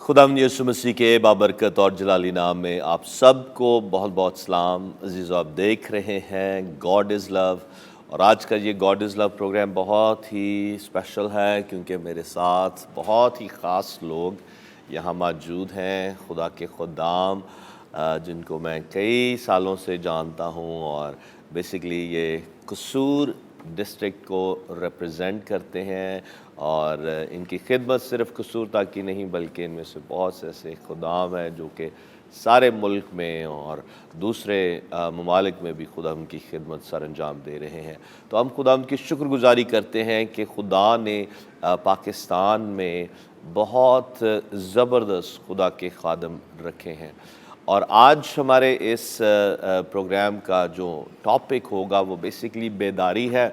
خداوند یسوع مسیح کے بابرکت اور جلالی نام میں آپ سب کو بہت بہت سلام۔ عزیزو، آپ دیکھ رہے ہیں گاڈ از لو، اور آج کا یہ گاڈ از لو پروگرام بہت ہی اسپیشل ہے کیونکہ میرے ساتھ بہت ہی خاص لوگ یہاں موجود ہیں، خدا کے خدام جن کو میں کئی سالوں سے جانتا ہوں، اور بیسیکلی یہ قصور ڈسٹرکٹ کو ریپرزینٹ کرتے ہیں، اور ان کی خدمت صرف قصور تک ہی نہیں بلکہ ان میں سے بہت سے ایسے خدام ہیں جو کہ سارے ملک میں اور دوسرے ممالک میں بھی خدا ان کی خدمت سر انجام دے رہے ہیں۔ تو ہم خدا ان کی شکر گزاری کرتے ہیں کہ خدا نے پاکستان میں بہت زبردست خدا کے خادم رکھے ہیں، اور آج ہمارے اس پروگرام کا جو ٹاپک ہوگا وہ بیسیکلی بیداری ہے،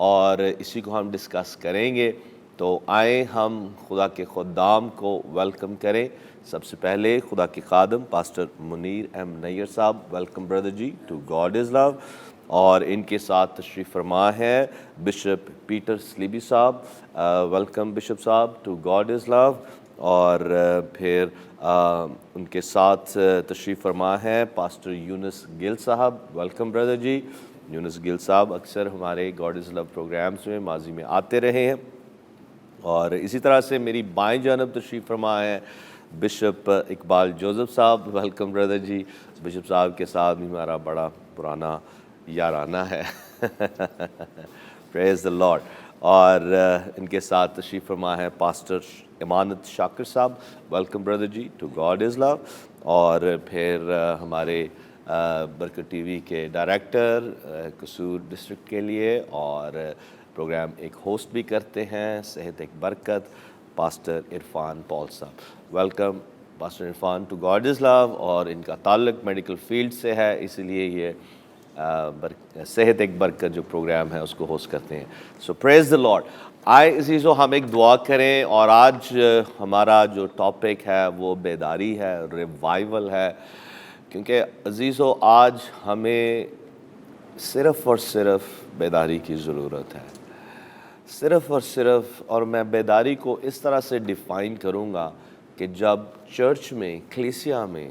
اور اسی کو ہم ڈسکس کریں گے۔ تو آئیں ہم خدا کے خدام کو ویلکم کریں۔ سب سے پہلے خدا کے خادم pastor Munir M Nayyar Sahab, welcome brother ji to God is love, اور ان کے ساتھ تشریف فرما ہے بشپ پیٹر سلیبی صاحب، ویلکم بشپ صاحب ٹو گاڈ از لو، اور پھر ان کے ساتھ تشریف فرما ہے پاسٹر یونس گل صاحب، ویلکم بردر جی۔ یونس گل صاحب اکثر ہمارے گاڈ از لو پروگرامز میں ماضی میں آتے رہے ہیں، اور اسی طرح سے میری بائیں جانب تشریف فرما ہے بشپ اقبال جوزف صاحب، ویلکم بردر جی۔ بشپ صاحب کے ساتھ بھی ہمارا بڑا پرانا یارانہ ہے پریز دی لارڈ، اور ان کے ساتھ تشریف فرما ہے pastor Amanat Shakir Sahab, welcome brother ji to God is love, اور پھر ہمارے برکت ٹی وی کے ڈائریکٹر قصور ڈسٹرکٹ کے لیے، اور پروگرام ایک ہوسٹ بھی کرتے ہیں صحت ایک برکت، pastor Irfan Paul Sahab, welcome pastor Irfan to God is love, اور ان کا تعلق میڈیکل فیلڈ سے ہے، اس لیے یہ صحت ایک برکت جو پروگرام ہے اس کو ہوسٹ کرتے ہیں۔ سو پریز دی لارڈ۔ آئے عزیزو ہم ایک دعا کریں، اور آج ہمارا جو ٹاپک ہے وہ بیداری ہے، ریوائول ہے، کیونکہ عزیزو آج ہمیں صرف اور صرف بیداری کی ضرورت ہے، صرف اور صرف۔ اور میں بیداری کو اس طرح سے ڈیفائن کروں گا کہ جب چرچ میں، کلیسیا میں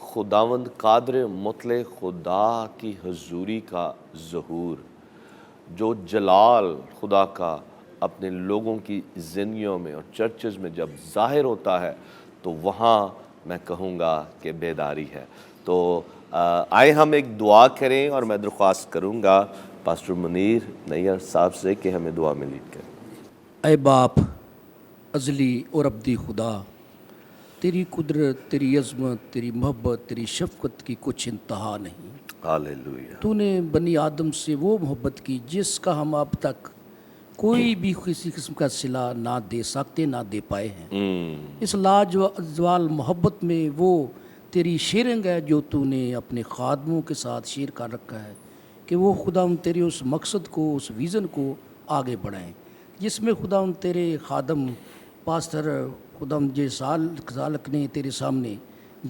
خداوند قادر مطلق خدا کی حضوری کا ظہور، جو جلال خدا کا اپنے لوگوں کی زندگیوں میں اور چرچز میں جب ظاہر ہوتا ہے، تو وہاں میں کہوں گا کہ بیداری ہے۔ تو آئے ہم ایک دعا کریں، اور میں درخواست کروں گا پاسٹر منیر نیر صاحب سے کہ ہمیں دعا میں لیڈ کریں۔ اے باپ ازلی اور ابدی خدا، تیری قدرت، تیری عظمت، تیری محبت، تیری شفقت کی کچھ انتہا نہیں۔ ہاللیلویہ۔ تو نے بنی آدم سے وہ محبت کی جس کا ہم اب تک کوئی بھی کسی قسم کا صلہ نہ دے سکتے، نہ دے پائے ہیں۔ اس لاجوال محبت میں وہ تیری شیئرنگ ہے جو تو نے اپنے خادموں کے ساتھ شیئر کر رکھا ہے، کہ وہ خدا تیرے اس مقصد کو، اس ویژن کو آگے بڑھائیں، جس میں خدا تیرے خادم پاسٹر خدا جے سالک نے تیرے سامنے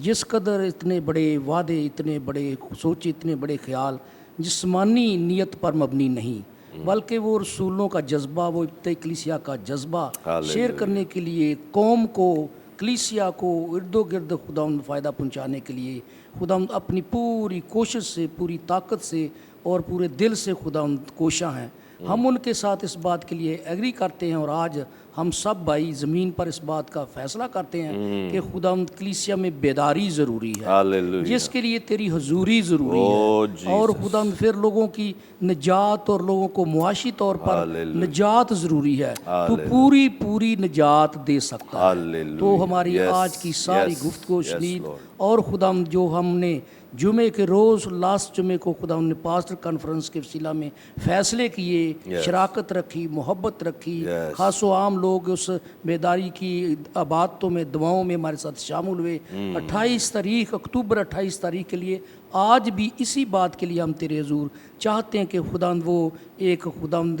جس قدر اتنے بڑے وعدے، اتنے بڑے سوچ، اتنے بڑے خیال جسمانی نیت پر مبنی نہیں، بلکہ وہ رسولوں کا جذبہ، وہ ابتدائی کلیسیا کا جذبہ شیئر کرنے کے لیے، قوم کو، کلیسیا کو ارد و گرد خدا فائدہ پہنچانے کے لیے خدا اپنی پوری کوشش سے، پوری طاقت سے اور پورے دل سے خدا کوشاں ہیں۔ ہم ان کے ساتھ اس بات کے لیے ایگری کرتے ہیں، اور آج ہم سب بھائی زمین پر اس بات کا فیصلہ کرتے ہیں کہ خدا کلیسیا میں بیداری ضروری ہے، جس کے لیے تیری حضوری ضروری ہے، اور خدا پھر لوگوں کی نجات اور لوگوں کو معاشی طور پر نجات ضروری ہے۔ تو پوری پوری نجات دے سکتا ہے۔ تو ہماری آج کی ساری گفتگو شنید، اور خدا جو ہم نے جمعے کے روز لاسٹ جمعے کو خدا نے پاسٹر کانفرنس کے وسیلہ میں فیصلے کیے، شراکت رکھی، محبت رکھی، خاص و عام لوگ اس بیداری کی عبادتوں میں، دعاؤں میں ہمارے ساتھ شامل ہوئے۔ 28 تاریخ اکتوبر 28 تاریخ کے لیے آج بھی اسی بات کے لیے ہم تیرے حضور چاہتے ہیں کہ خداوند وہ ایک خداوند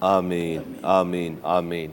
Amen, amen, amen.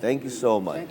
Thank you so much.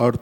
8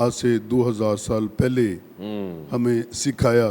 آج سے 2000 سال پہلے ہمیں سکھایا.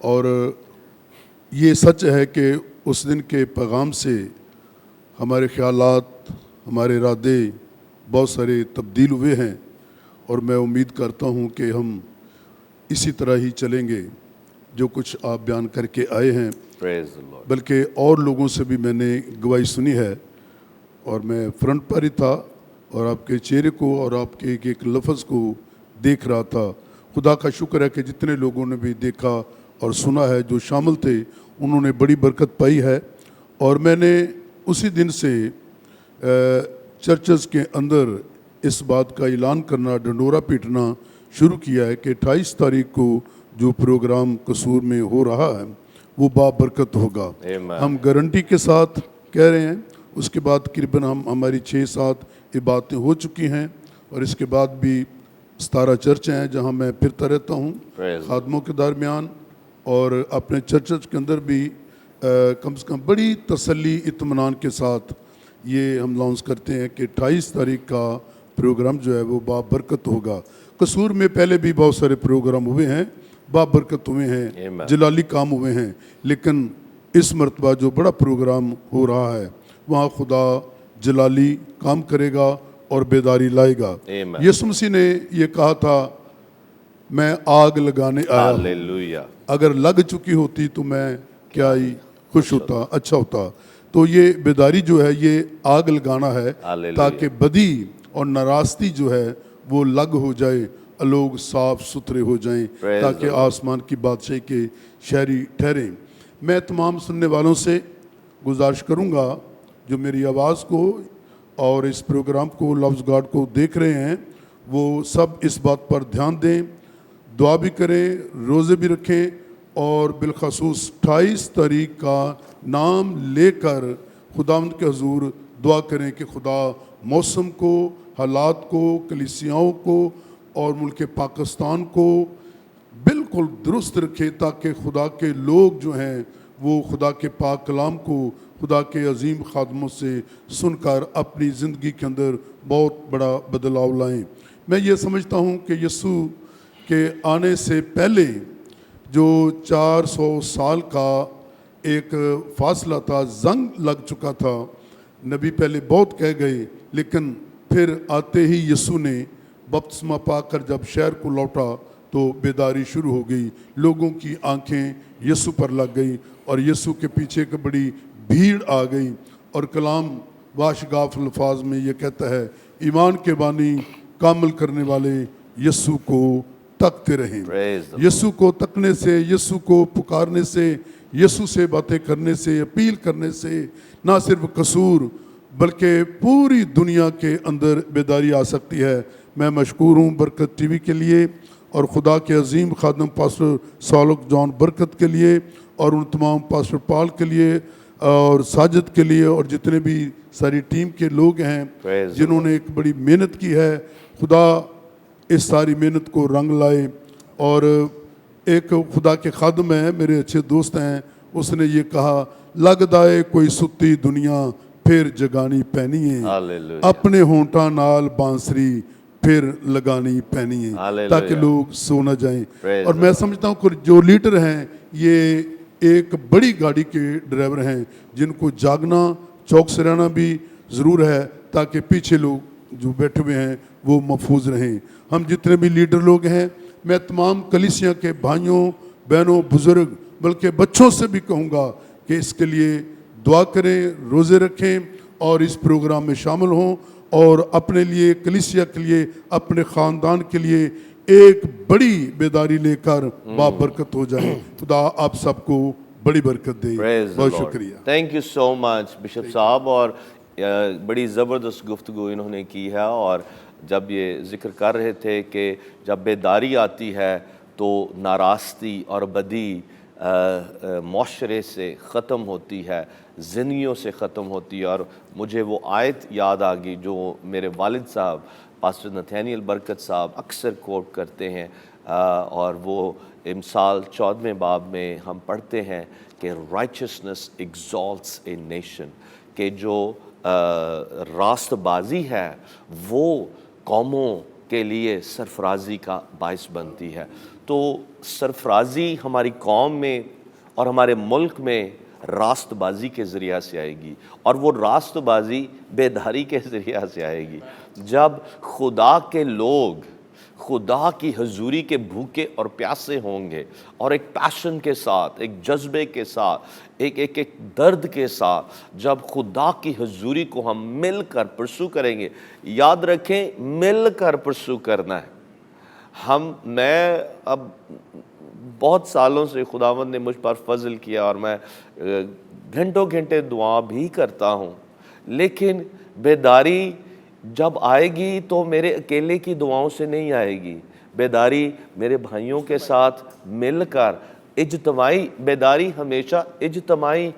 اور یہ سچ ہے کہ اس دن کے پیغام سے ہمارے خیالات، ہمارے ارادے بہت سارے تبدیل ہوئے ہیں، اور میں امید کرتا ہوں کہ ہم اسی طرح ہی چلیں گے جو کچھ آپ بیان کر کے آئے ہیں. Praise the Lord. بلکہ اور لوگوں سے بھی میں نے گواہی سنی ہے، اور میں فرنٹ پر ہی تھا اور آپ کے چہرے کو اور آپ کے ایک ایک لفظ کو دیکھ رہا تھا. خدا کا شکر ہے کہ جتنے لوگوں نے بھی دیکھا اور سنا ہے، جو شامل تھے، انہوں نے بڑی برکت پائی ہے. اور میں نے اسی دن سے چرچز کے اندر اس بات کا اعلان کرنا، ڈنڈورا پیٹنا شروع کیا ہے کہ 28 تاریخ کو جو پروگرام قصور میں ہو رہا ہے وہ بابرکت ہوگا. Amen. ہم گارنٹی کے ساتھ کہہ رہے ہیں. اس کے بعد تقریباً ہماری 6-7 عبادتیں ہو چکی ہیں، اور اس کے بعد بھی 17 چرچ ہیں جہاں میں پھرتا رہتا ہوں Praise خادموں کے درمیان، اور اپنے چرچز کے اندر بھی کم سے کم بڑی تسلی اطمینان کے ساتھ یہ ہم لانچ کرتے ہیں کہ 28 تاریخ کا پروگرام جو ہے وہ بابرکت ہوگا. قصور میں پہلے بھی بہت سارے پروگرام ہوئے ہیں، بابرکت ہوئے ہیں، Amen. جلالی کام ہوئے ہیں، لیکن اس مرتبہ جو بڑا پروگرام ہو رہا ہے وہاں خدا جلالی کام کرے گا اور بیداری لائے گا. Amen. یسوع مسیح نے یہ کہا تھا، میں آگ لگانے آیا ہوں. Hallelujah. اگر لگ چکی ہوتی تو میں کیا ہی خوش ہوتا، اچھا ہوتا. تو یہ بیداری جو ہے یہ آگ لگانا ہے Hallelujah. تاکہ بدی اور ناراستی جو ہے وہ لگ ہو جائے، لوگ صاف ستھرے ہو جائیں، Praise تاکہ the Lord. آسمان کی بادشاہی کے شہری ٹھہریں. میں تمام سننے والوں سے گزارش کروں گا جو میری آواز کو اور اس پروگرام کو، لفظ گاڈ کو دیکھ رہے ہیں، وہ سب اس بات پر دھیان دیں، دعا بھی کریں، روزے بھی رکھیں، اور بالخصوص 28 تاریخ کا نام لے کر خداوند کے حضور دعا کریں کہ خدا موسم کو، حالات کو، کلیسیاؤں کو اور ملک پاکستان کو بالکل درست رکھے، تاکہ خدا کے لوگ جو ہیں وہ خدا کے پاک کلام کو خدا کے عظیم خادموں سے سن کر اپنی زندگی کے اندر بہت بڑا بدلاؤ لائیں. میں یہ سمجھتا ہوں کہ یسوع کے آنے سے پہلے جو 400 سال کا ایک فاصلہ تھا، زنگ لگ چکا تھا. نبی پہلے بہت کہہ گئے، لیکن پھر آتے ہی یسوع نے بپتسمہ پا کر جب شہر کو لوٹا تو بیداری شروع ہو گئی. لوگوں کی آنکھیں یسوع پر لگ گئی اور یسوع کے پیچھے ایک بڑی بھیڑ آ گئی. اور کلام واشگاف الفاظ میں یہ کہتا ہے، ایمان کے بانی کامل کرنے والے یسوع کو تکتے رہیں. Praise the Lord. یسوع کو تکنے سے، یسوع کو پکارنے سے، یسوع سے باتیں کرنے سے، اپیل کرنے سے نہ صرف قصور بلکہ پوری دنیا کے اندر بیداری آ سکتی ہے. میں مشکور ہوں برکت ٹی وی کے لیے اور خدا کے عظیم خادم پاسٹر سالک جان برکت کے لیے، اور ان تمام پاسٹر پال کے لیے اور ساجد کے لیے، اور جتنے بھی ساری ٹیم کے لوگ ہیں Praise the جنہوں نے ایک بڑی محنت کی ہے. خدا اس ساری محنت کو رنگ لائے. اور ایک خدا کے خادم ہیں، میرے اچھے دوست ہیں، اس نے یہ کہا، لگدا ہے کوئی ستی دنیا پھر جگانی پینی ہے، Hallelujah. اپنے ہونٹاں نال بانسری پھر لگانی پینی ہے، Hallelujah. تاکہ لوگ سو نہ جائیں. Praise اور the میں سمجھتا ہوں کہ جو لیڈر ہیں یہ ایک بڑی گاڑی کے ڈرائیور ہیں، جن کو جاگنا، چوک سے رہنا بھی ضرور ہے، تاکہ پیچھے لوگ جو بیٹھے ہوئے ہیں وہ محفوظ رہیں. ہم جتنے بھی لیڈر لوگ ہیں، میں تمام کلیسیا کے بھائیوں، بہنوں، بزرگ بلکہ بچوں سے بھی کہوں گا کہ اس کے لیے دعا کریں، روزے رکھیں اور اس پروگرام میں شامل ہوں، اور اپنے لیے، کلیسیا کے لیے، اپنے خاندان کے لیے ایک بڑی بیداری لے کر بابرکت ہو جائیں. خدا آپ سب کو بڑی برکت دے. Praise the بہت Lord. شکریہ. Thank you so much bishop صاحب. اور بڑی زبردست گفتگو انہوں نے کی ہے. اور جب یہ ذکر کر رہے تھے کہ جب بیداری آتی ہے تو ناراستی اور بدی معاشرے سے ختم ہوتی ہے، زندگیوں سے ختم ہوتی ہے. اور مجھے وہ آیت یاد آ گئی جو میرے والد صاحب پاسٹر نتھینیل برکت صاحب اکثر کوٹ کرتے ہیں، اور وہ امثال 14ویں باب میں ہم پڑھتے ہیں کہ رائچسنس ایگزالٹس اے نیشن، کہ جو راست بازی ہے وہ قوموں کے لیے سرفرازی کا باعث بنتی ہے۔ تو سرفرازی ہماری قوم میں اور ہمارے ملک میں راست بازی کے ذریعہ سے آئے گی، اور وہ راست بازی بیداری کے ذریعہ سے آئے گی۔ جب خدا کے لوگ خدا کی حضوری کے بھوکے اور پیاسے ہوں گے، اور ایک پیشن کے ساتھ، ایک جذبے کے ساتھ، ایک درد کے ساتھ جب خدا کی حضوری کو ہم مل کر پرسو کریں گے، یاد رکھیں مل کر پرسو کرنا ہے۔ میں اب بہت سالوں سے خداوند نے مجھ پر فضل کیا، اور میں گھنٹوں گھنٹے دعا بھی کرتا ہوں، لیکن بیداری جب آئے گی تو میرے اکیلے کی دعاؤں سے نہیں آئے گی۔ بیداری میرے بھائیوں کے ساتھ مل کر، اجتماعی بیداری ہمیشہ اجتماعی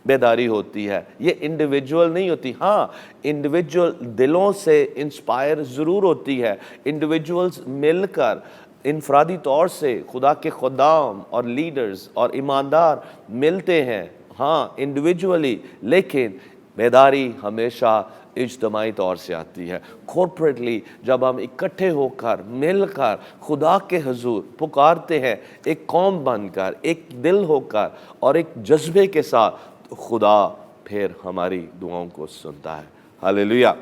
بیداری ہوتی ہے، یہ انڈیویجول نہیں ہوتی۔ ہاں انڈیویجول دلوں سے انسپائر ضرور ہوتی ہے، انڈیویجولز مل کر انفرادی طور سے خدا کے خدام اور لیڈرز اور ایماندار ملتے ہیں، ہاں انڈیویجولی، لیکن بیداری ہمیشہ اجتماعی طور سے آتی ہے۔ کورپریٹلی جب ہم اکٹھے ہو کر مل کر خدا کے حضور پکارتے ہیں، ایک قوم بن کر، ایک دل ہو کر اور ایک جذبے کے ساتھ، خدا پھر ہماری دعاؤں کو سنتا ہے۔ ہاللیلویا۔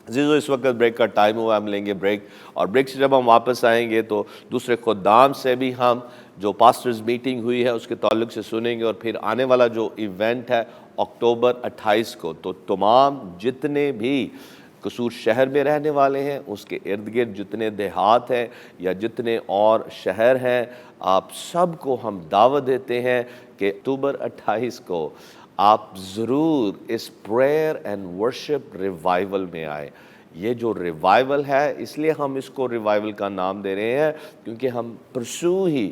عزیزو اس وقت بریک کا ٹائم ہوا، ہم لیں گے بریک، اور بریک سے جب ہم واپس آئیں گے تو دوسرے خدام سے بھی ہم جو پاسٹرز میٹنگ ہوئی ہے اس کے تعلق سے سنیں گے، اور پھر آنے والا جو ایونٹ ہے اکتوبر 28 کو، تو تمام جتنے بھی قصور شہر میں رہنے والے ہیں، اس کے ارد گرد جتنے دیہات ہیں یا جتنے اور شہر ہیں، آپ سب کو ہم دعوت دیتے ہیں کہ اکتوبر 28 کو آپ ضرور اس پریئر اینڈ ورشپ ریوائول میں آئے۔ یہ جو ریوائول ہے، اس لیے ہم اس کو ریوائول کا نام دے رہے ہیں کیونکہ ہم پرسو ہی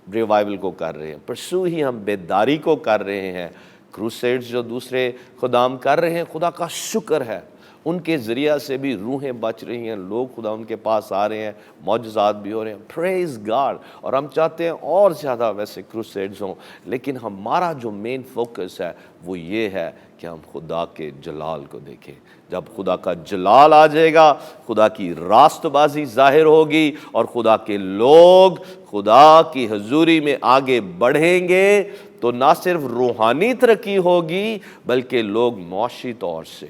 ریوائول کو کر رہے ہیں، پرسو ہی ہم بیداری کو کر رہے ہیں۔ کروسیڈز جو دوسرے خدام کر رہے ہیں، خدا کا شکر ہے، ان کے ذریعہ سے بھی روحیں بچ رہی ہیں، لوگ خدا ان کے پاس آ رہے ہیں، معجزات بھی ہو رہے ہیں، پریز گاڈ۔ اور ہم چاہتے ہیں اور زیادہ ویسے کروسیڈز ہوں، لیکن ہمارا جو مین فوکس ہے وہ یہ ہے کہ ہم خدا کے جلال کو دیکھیں۔ جب خدا کا جلال آ جائے گا، خدا کی راست بازی ظاہر ہوگی، اور خدا کے لوگ خدا کی حضوری میں آگے بڑھیں گے، تو نہ صرف روحانی ترقی ہوگی بلکہ لوگ معاشی طور سے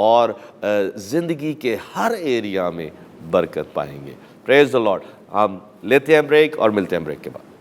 اور زندگی کے ہر ایریا میں برکت پائیں گے۔ پریز دی لارڈ۔ ہم لیتے ہیں بریک اور ملتے ہیں بریک کے بعد۔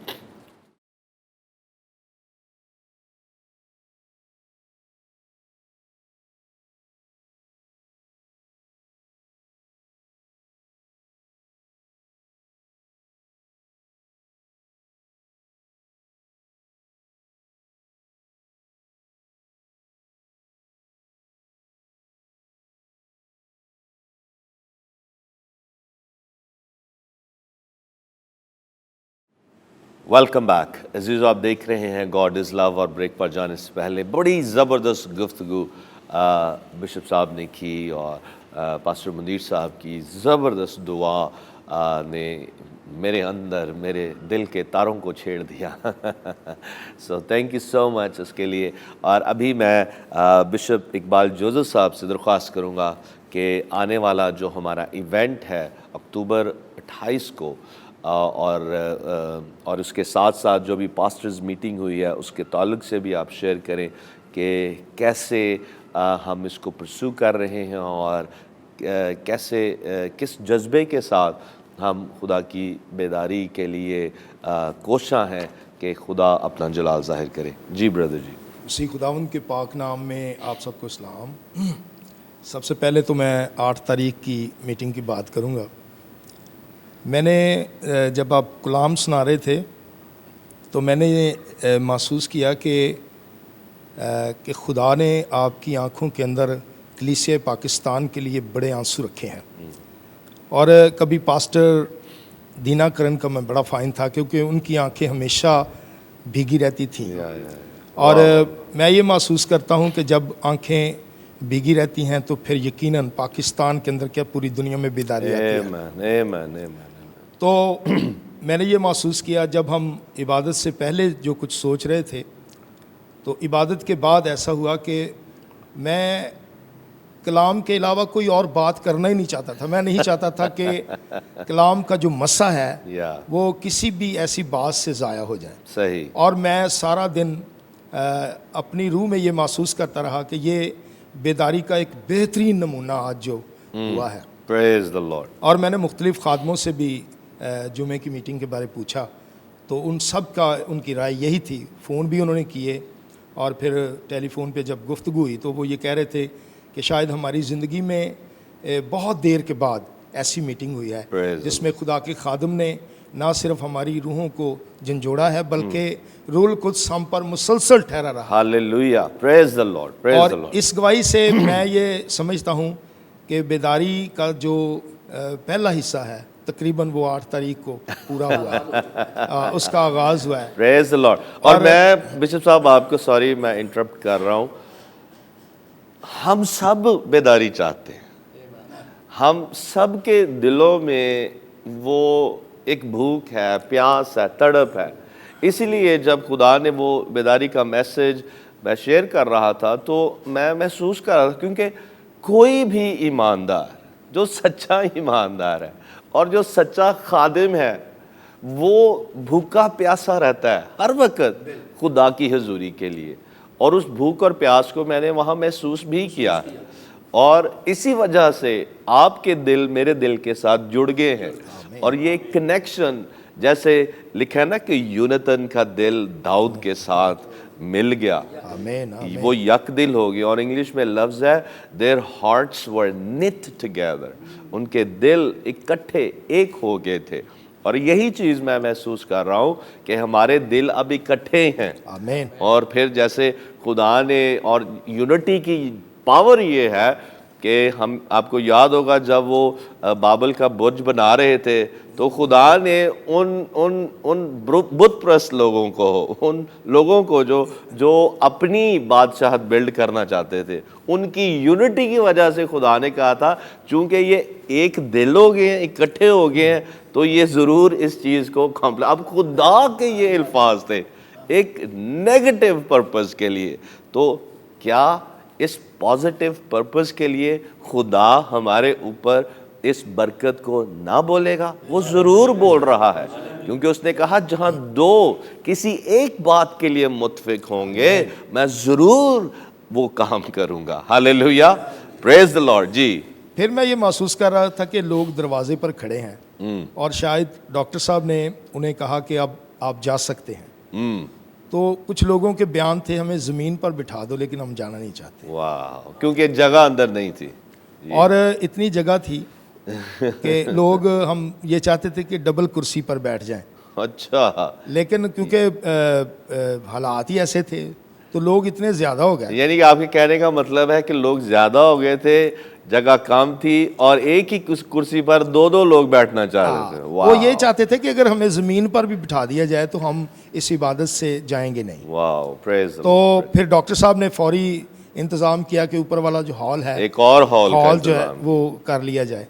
ویلکم بیک عزیزو، آپ دیکھ رہے ہیں گاڈ از لو، اور بریک پر جانے سے پہلے بڑی زبردست گفتگو بشپ صاحب نے کی، اور پاسٹر منیر صاحب کی زبردست دعا نے میرے اندر میرے دل کے تاروں کو چھیڑ دیا۔ سو تھینک یو سو مچ اس کے لیے۔ اور ابھی میں بشپ اقبال جوزف صاحب سے درخواست کروں گا کہ آنے والا جو ہمارا ایونٹ ہے اکتوبر 28 کو، اور اس کے ساتھ ساتھ جو بھی پاسٹرز میٹنگ ہوئی ہے اس کے تعلق سے بھی آپ شیئر کریں کہ کیسے ہم اس کو پرسو کر رہے ہیں، اور کیسے کس جذبے کے ساتھ ہم خدا کی بیداری کے لیے کوشاں ہیں کہ خدا اپنا جلال ظاہر کرے۔ جی بردر جی۔ اسی خداوند کے پاک نام میں آپ سب کو اسلام۔ سب سے پہلے تو میں 8 تاریخ کی میٹنگ کی بات کروں گا۔ میں نے جب آپ کلام سنا رہے تھے تو میں نے یہ محسوس کیا کہ خدا نے آپ کی آنکھوں کے اندر کلیسیا پاکستان کے لیے بڑے آنسو رکھے ہیں، اور کبھی پاسٹر دینا کرن کا میں بڑا فائن تھا کیونکہ ان کی آنکھیں ہمیشہ بھیگی رہتی تھیں، اور میں یہ محسوس کرتا ہوں کہ جب آنکھیں بھیگی رہتی ہیں تو پھر یقیناً پاکستان کے اندر کیا پوری دنیا میں بیداری آتی ہے۔ تو میں نے یہ محسوس کیا جب ہم عبادت سے پہلے جو کچھ سوچ رہے تھے، تو عبادت کے بعد ایسا ہوا کہ میں کلام کے علاوہ کوئی اور بات کرنا ہی نہیں چاہتا تھا. میں نہیں چاہتا تھا کہ کلام کا جو مسا ہے یا وہ کسی بھی ایسی بات سے ضائع ہو جائے. صحیح. اور میں سارا دن اپنی روح میں یہ محسوس کرتا رہا کہ یہ بیداری کا ایک بہترین نمونہ آج جو ہوا ہے. پریز دا لارڈ. اور میں نے مختلف خادموں سے بھی جمعے کی میٹنگ کے بارے پوچھا تو ان سب کا ان کی رائے یہی تھی. فون بھی انہوں نے کیے اور پھر ٹیلی فون پہ جب گفتگو ہوئی تو وہ یہ کہہ رہے تھے کہ شاید ہماری زندگی میں بہت دیر کے بعد ایسی میٹنگ ہوئی ہے جس میں خدا کے خادم نے نہ صرف ہماری روحوں کو جھنجھوڑا ہے بلکہ روح القدس ہم پر مسلسل ٹھہرا رہا. ہاللیلویا. پریز دا لارڈ. پریز اور دا لارڈ. اس گواہی سے میں یہ سمجھتا ہوں کہ بیداری کا جو پہلا حصہ ہے تقریباً وہ 8 تاریخ کو پورا ہوا ہے. اس کا آغاز ہوا ہے. پریز دا لارڈ. اور میں بشپ صاحب آپ کو سوری میں انٹرپٹ کر رہا ہوں. ہم سب بیداری چاہتے ہیں. ہم سب کے دلوں میں وہ ایک بھوک ہے, پیاس ہے, تڑپ ہے. اسی لیے جب خدا نے وہ بیداری کا میسج میں شیئر کر رہا تھا تو میں محسوس کر رہا تھا کیونکہ کوئی بھی ایماندار جو سچا ایماندار ہے اور جو سچا خادم ہے وہ بھوکا پیاسا رہتا ہے ہر وقت خدا کی حضوری کے لیے. اور اس بھوک اور پیاس کو میں نے وہاں محسوس بھی کیا اور اسی وجہ سے آپ کے دل میرے دل کے ساتھ جڑ گئے ہیں. اور یہ کنیکشن جیسے لکھا ہے نا کہ یونتن کا دل داؤد کے ساتھ مل گیا, آمین. وہ یک دل ہو گیا. اور انگلش میں لفظ ہے their hearts were knit together. ان کے دل اکٹھے ایک ہو گئے تھے. اور یہی چیز میں محسوس کر رہا ہوں کہ ہمارے دل اب اکٹھے ہیں. آمین. اور پھر جیسے خدا نے اور یونٹی کی پاور یہ ہے کہ ہم آپ کو یاد ہوگا جب وہ بابل کا برج بنا رہے تھے تو خدا نے ان بت پرست لوگوں کو, ان لوگوں کو جو اپنی بادشاہت بلڈ کرنا چاہتے تھے, ان کی یونٹی کی وجہ سے خدا نے کہا تھا چونکہ یہ ایک دل ہو گئے ہیں, اکٹھے ہو گئے ہیں تو یہ ضرور اس چیز کو اب خدا کے یہ الفاظ تھے ایک نیگیٹو پرپس کے لیے. تو کیا اس پازیٹیو پرپس کے لیے خدا ہمارے اوپر اس برکت کو نہ بولے گا؟ وہ ضرور بول رہا ہے کیونکہ اس نے کہا جہاں دو کسی ایک بات کے لیے متفق ہوں گے میں ضرور وہ کام کروں گا. ہاللیلویا. پریز دی لارڈ. جی. پھر میں یہ محسوس کر رہا تھا کہ لوگ دروازے پر کھڑے ہیں اور شاید ڈاکٹر صاحب نے انہیں کہا کہ اب آپ جا سکتے ہیں. تو کچھ لوگوں کے بیان تھے ہمیں زمین پر بٹھا دو لیکن ہم جانا نہیں چاہتے. واہ. کیونکہ جگہ اندر نہیں تھی اور اتنی جگہ تھی کہ لوگ ہم یہ چاہتے تھے کہ ڈبل کرسی پر بیٹھ جائیں. اچھا. لیکن کیونکہ حالات ہی ایسے تھے تو لوگ اتنے زیادہ ہو گئے. یعنی کہ آپ کے کہنے کا مطلب ہے کہ لوگ زیادہ ہو گئے تھے, جگہ کم تھی اور ایک ہی کرسی پر دو لوگ بیٹھنا چاہ رہے تھے. وہ یہ چاہتے تھے کہ اگر ہمیں زمین پر بھی بٹھا دیا جائے تو ہم اس عبادت سے جائیں گے نہیں. واو. پریز. تو پھر ڈاکٹر صاحب نے فوری انتظام کیا کہ اوپر والا جو ہال ہے ایک اور ہال جو ہے وہ کر لیا جائے.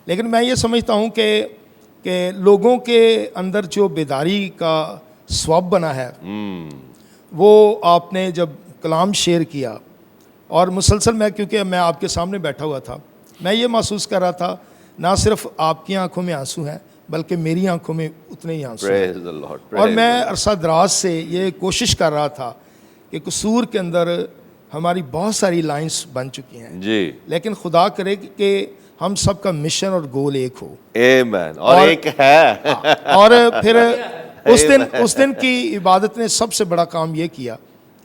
لیکن میں یہ سمجھتا ہوں کہ لوگوں کے اندر جو بیداری کا سواب بنا ہے وہ آپ نے جب کلام شیئر کیا اور مسلسل کیونکہ میں آپ کے سامنے بیٹھا ہوا تھا میں یہ محسوس کر رہا تھا نہ صرف آپ کی آنکھوں میں آنسو ہیں بلکہ میری آنکھوں میں اتنے ہی آنسو ہیں. اور میں عرصہ دراز سے یہ کوشش کر رہا تھا کہ قصور کے اندر ہماری بہت ساری لائنز بن چکی ہیں جی, لیکن خدا کرے کہ ہم سب کا مشن اور گول ایک ہو. آمین. اور ایک ہے. اور پھر اس دن کی عبادت نے سب سے بڑا کام یہ کیا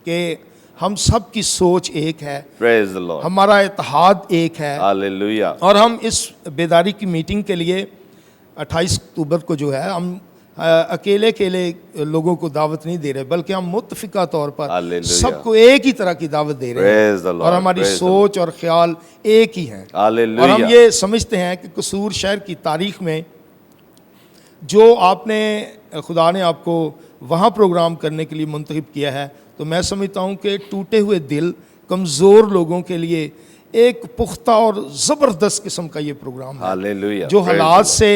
کہ ہم سب کی سوچ ایک ہے, پریز دی لارڈ, ہمارا اتحاد ایک ہے. ہاللیلویا. اور ہم اس بیداری کی میٹنگ کے لیے 28 اکتوبر کو جو ہے ہم اکیلے لوگوں کو دعوت نہیں دے رہے بلکہ ہم متفقہ طور پر سب کو ایک ہی طرح کی دعوت دے رہے ہیں اور ہماری سوچ اور خیال ایک ہی ہیں. اور ہم یہ سمجھتے ہیں کہ قصور شہر کی تاریخ میں جو آپ نے خدا نے آپ کو وہاں پروگرام کرنے کے لیے منتخب کیا ہے تو میں سمجھتا ہوں کہ ٹوٹے ہوئے دل کمزور لوگوں کے لیے ایک پختہ اور زبردست قسم کا یہ پروگرام ہے. جو حالات سے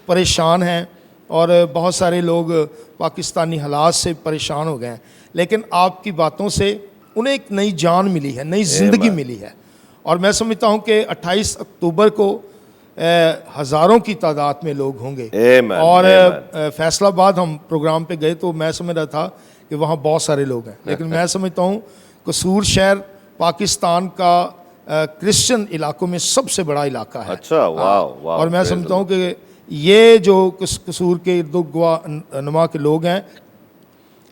پریشان ہیں اور بہت سارے لوگ پاکستانی حالات سے پریشان ہو گئے ہیں لیکن آپ کی باتوں سے انہیں ایک نئی جان ملی ہے, نئی زندگی ملی ہے. اور میں سمجھتا ہوں کہ 28 اکتوبر کو ہزاروں کی تعداد میں لوگ ہوں گے. Amen, اور amen. فیصل آباد ہم پروگرام پہ گئے تو میں سمجھ رہا تھا کہ وہاں بہت سارے لوگ ہیں, لیکن میں سمجھتا ہوں قصور شہر پاکستان کا کرسچن علاقوں میں سب سے بڑا علاقہ ہے. اچھا, واو واو. اور میں سمجھتا ہوں کہ یہ جو قصور کے ارد گرد نما کے لوگ ہیں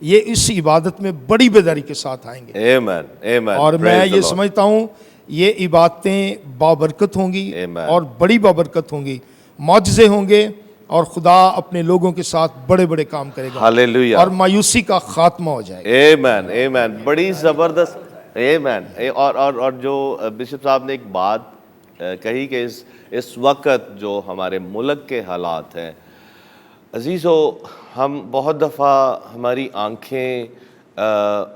یہ اس عبادت میں بڑی بیداری کے ساتھ آئیں گے. Amen, amen. اور میں Praise the یہ Lord. سمجھتا ہوں یہ عبادتیں بابرکت ہوں گی Amen. اور بڑی بابرکت ہوں گی, معجزے ہوں گے, اور خدا اپنے لوگوں کے ساتھ بڑے بڑے کام کرے گا Hallelujah. اور مایوسی کا خاتمہ ہو جائے گا. Amen amen. بڑی زبردست. ایمین. اور جو بشپ صاحب نے ایک بات کہی کہ اس وقت جو ہمارے ملک کے حالات ہیں عزیزو, ہم بہت دفعہ ہماری آنکھیں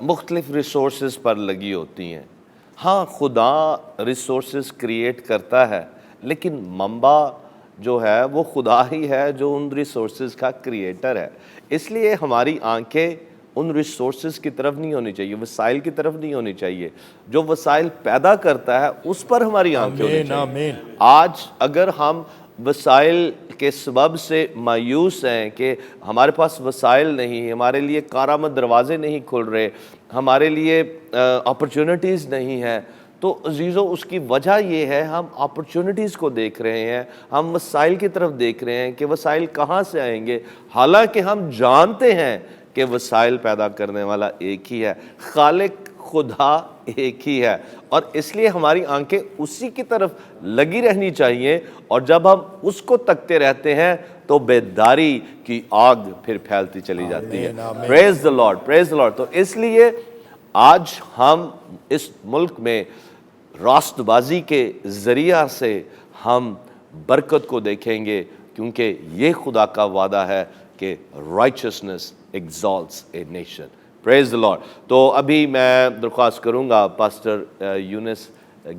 مختلف ریسورسز پر لگی ہوتی ہیں. ہاں خدا ریسورسز کریٹ کرتا ہے, لیکن منبع جو ہے وہ خدا ہی ہے جو ان ریسورسز کا کریٹر ہے. اس لیے ہماری آنکھیں ان ریسورسز کی طرف نہیں ہونی چاہیے, وسائل کی طرف نہیں ہونی چاہیے. جو وسائل پیدا کرتا ہے اس پر ہماری آنکھیں ہونی چاہیے. آمین. آج اگر ہم وسائل کے سبب سے مایوس ہیں کہ ہمارے پاس وسائل نہیں, ہمارے لیے کارآمد دروازے نہیں کھل رہے, ہمارے لیے اپرچونٹیز نہیں ہیں, تو عزیزو اس کی وجہ یہ ہے ہم اپرچونٹیز کو دیکھ رہے ہیں, ہم وسائل کی طرف دیکھ رہے ہیں کہ وسائل کہاں سے آئیں گے, حالانکہ ہم جانتے ہیں کہ وسائل پیدا کرنے والا ایک ہی ہے, خالق خدا ایک ہی ہے. اور اس لیے ہماری آنکھیں اسی کی طرف لگی رہنی چاہیے, اور جب ہم اس کو تکتے رہتے ہیں تو بیداری کی آگ پھر پھیلتی چلی جاتی ہے. پریز the lord, praise the lord. تو اس لیے آج ہم اس ملک میں راست بازی کے ذریعہ سے ہم برکت کو دیکھیں گے, کیونکہ یہ خدا کا وعدہ ہے کہ righteousness exalts a nation. Praise the Lord. تو ابھی میں درخواست کروں گا پاسٹر یونس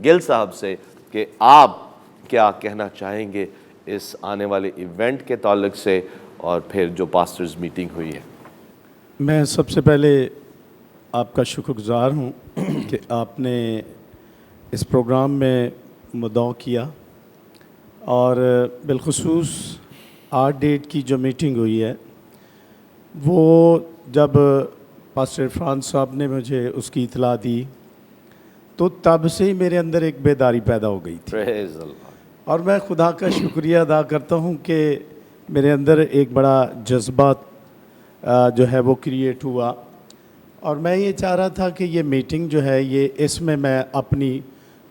گل صاحب سے کہ آپ کیا کہنا چاہیں گے اس آنے والے ایونٹ کے تعلق سے, اور پھر جو پاسٹرز میٹنگ ہوئی ہے. میں سب سے پہلے آپ کا شکر گزار ہوں کہ آپ نے اس پروگرام میں مدعو کیا, اور بالخصوص 8 ڈیٹ کی جو میٹنگ ہوئی ہے وہ جب پاسٹر عرفان صاحب نے مجھے اس کی اطلاع دی تو تب سے ہی میرے اندر ایک بیداری پیدا ہو گئی تھی. Praise the Lord. اور میں خدا کا شکریہ ادا کرتا ہوں کہ میرے اندر ایک بڑا جذبہ جو ہے وہ کریٹ ہوا, اور میں یہ چاہ رہا تھا کہ یہ میٹنگ جو ہے یہ اس میں اپنی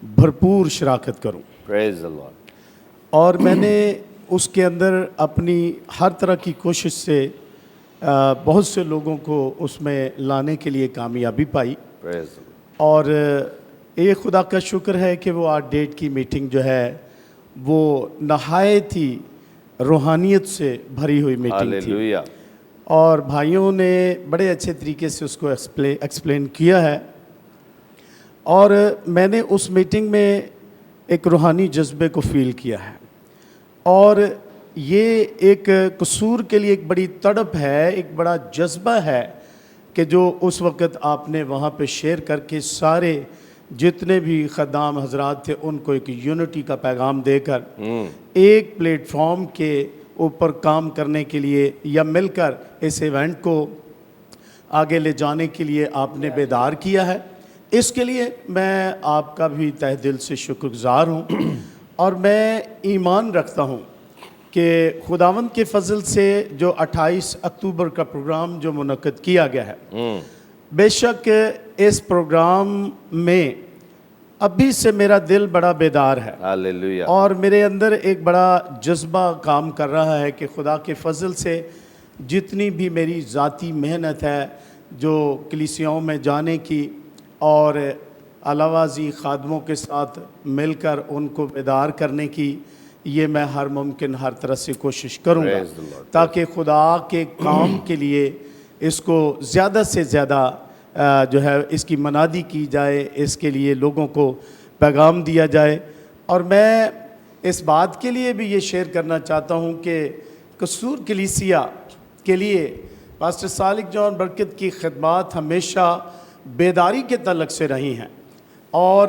بھرپور شراکت کروں. Praise the Lord. اور میں نے اس کے اندر اپنی ہر طرح کی کوشش سے بہت سے لوگوں کو اس میں لانے کے لیے کامیابی پائی. Praise the Lord. اور یہ خدا کا شکر ہے کہ وہ 8 ڈیٹ کی میٹنگ جو ہے وہ نہایت ہی روحانیت سے بھری ہوئی میٹنگ تھی, Hallelujah. اور بھائیوں نے بڑے اچھے طریقے سے اس کو ایکسپلین کیا ہے. اور میں نے اس میٹنگ میں ایک روحانی جذبے کو فیل کیا ہے, اور یہ ایک قصور کے لیے ایک بڑی تڑپ ہے, ایک بڑا جذبہ ہے کہ جو اس وقت آپ نے وہاں پہ شیئر کر کے سارے جتنے بھی خدام حضرات تھے ان کو ایک یونٹی کا پیغام دے کر ایک پلیٹ فارم کے اوپر کام کرنے کے لیے یا مل کر اس ایونٹ کو آگے لے جانے کے لیے آپ نے بیدار کیا ہے. اس کے لیے میں آپ کا بھی تہ دل سے شکر گزار ہوں, اور میں ایمان رکھتا ہوں کہ خداوند کے فضل سے جو 28 اکتوبر کا پروگرام جو منعقد کیا گیا ہے, بے شک اس پروگرام میں ابھی سے میرا دل بڑا بیدار ہے, Hallelujah. اور میرے اندر ایک بڑا جذبہ کام کر رہا ہے کہ خدا کے فضل سے جتنی بھی میری ذاتی محنت ہے جو کلیسیاؤں میں جانے کی اور علاوازی خادموں کے ساتھ مل کر ان کو بیدار کرنے کی, یہ میں ہر ممکن ہر طرح سے کوشش کروں گا Praise the Lord. تاکہ خدا کے کام کے لیے اس کو زیادہ سے زیادہ جو ہے اس کی منادی کی جائے, اس کے لیے لوگوں کو پیغام دیا جائے. اور میں اس بات کے لیے بھی یہ شیئر کرنا چاہتا ہوں کہ قصور کلیسیا کے لیے پاسٹر سالک جان برکت کی خدمات ہمیشہ بیداری کے تعلق سے رہی ہیں, اور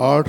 8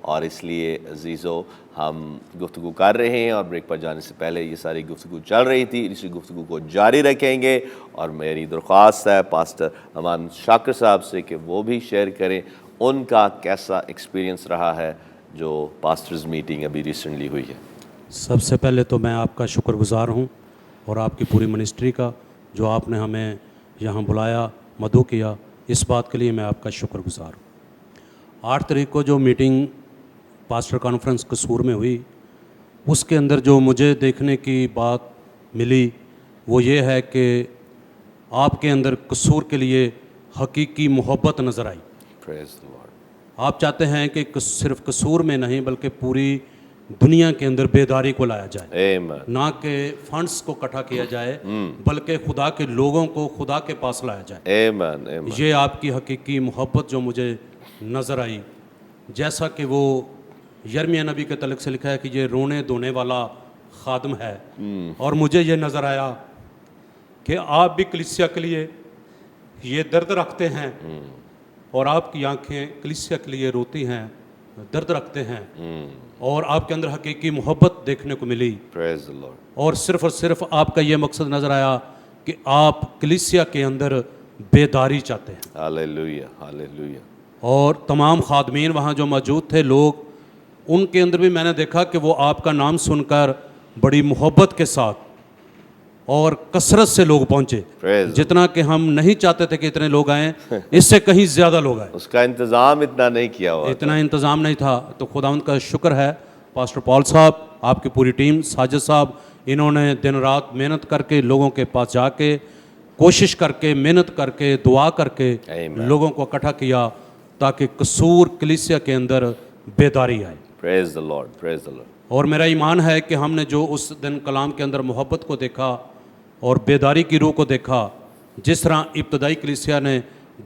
اور اس لیے عزیزو ہم گفتگو کر رہے ہیں اور بریک پر جانے سے پہلے یہ ساری گفتگو چل رہی تھی، اسی گفتگو کو جاری رکھیں گے، اور میری درخواست ہے پاسٹر امان شاکر صاحب سے کہ وہ بھی شیئر کریں ان کا کیسا ایکسپیرینس رہا ہے جو پاسٹرز میٹنگ ابھی ریسنٹلی ہوئی ہے۔ سب سے پہلے تو میں آپ کا شکر گزار ہوں اور آپ کی پوری منسٹری کا، جو آپ نے ہمیں یہاں بلایا، مدعو کیا، اس بات کے لیے میں آپ کا شکر گزار ہوں۔ 8 تاریخ کو جو میٹنگ پاسٹر کانفرنس قصور میں ہوئی، اس کے اندر جو مجھے دیکھنے کی بات ملی وہ یہ ہے کہ آپ کے اندر قصور کے لیے حقیقی محبت نظر آئی۔ Praise the Lord. آپ چاہتے ہیں کہ صرف قصور میں نہیں بلکہ پوری دنیا کے اندر بیداری کو لایا جائے، Amen. نہ کہ فنڈز کو اکٹھا کیا جائے بلکہ خدا کے لوگوں کو خدا کے پاس لایا جائے۔ Amen. Amen. یہ آپ کی حقیقی محبت جو مجھے نظر آئی، جیسا کہ وہ یرمیہ نبی کے تعلق سے لکھا ہے کہ یہ رونے دھونے والا خادم ہے، اور مجھے یہ نظر آیا کہ آپ بھی کلیسیا کے لیے یہ درد رکھتے ہیں، اور آپ کی آنکھیں کلیسیا کے لیے روتی ہیں، درد رکھتے ہیں، اور آپ کے اندر حقیقی محبت دیکھنے کو ملی، Praise the Lord. اور صرف آپ کا یہ مقصد نظر آیا کہ آپ کلیسیا کے اندر بیداری چاہتے ہیں۔ Hallelujah. Hallelujah. اور تمام خادمین وہاں جو موجود تھے لوگ، ان کے اندر بھی میں نے دیکھا کہ وہ آپ کا نام سن کر بڑی محبت کے ساتھ اور کثرت سے لوگ پہنچے، Praise جتنا کہ ہم نہیں چاہتے تھے کہ اتنے لوگ آئیں، اس سے کہیں زیادہ لوگ آئے، اس کا انتظام اتنا نہیں کیا ہوا۔ اتنا انتظام نہیں تھا۔ تو خداوند کا شکر ہے، پاسٹر پال صاحب، آپ کی پوری ٹیم، ساجد صاحب، انہوں نے دن رات محنت کر کے لوگوں کے پاس جا کے، کوشش کر کے، محنت کر کے، دعا کر کے Amen. لوگوں کو اکٹھا کیا تاکہ قصور کلیسیا کے اندر بیداری آئے۔ Praise the Lord. Praise the Lord. اور میرا ایمان ہے کہ ہم نے جو اس دن کلام کے اندر محبت کو دیکھا اور بیداری کی روح کو دیکھا، جس طرح ابتدائی کلیسیا نے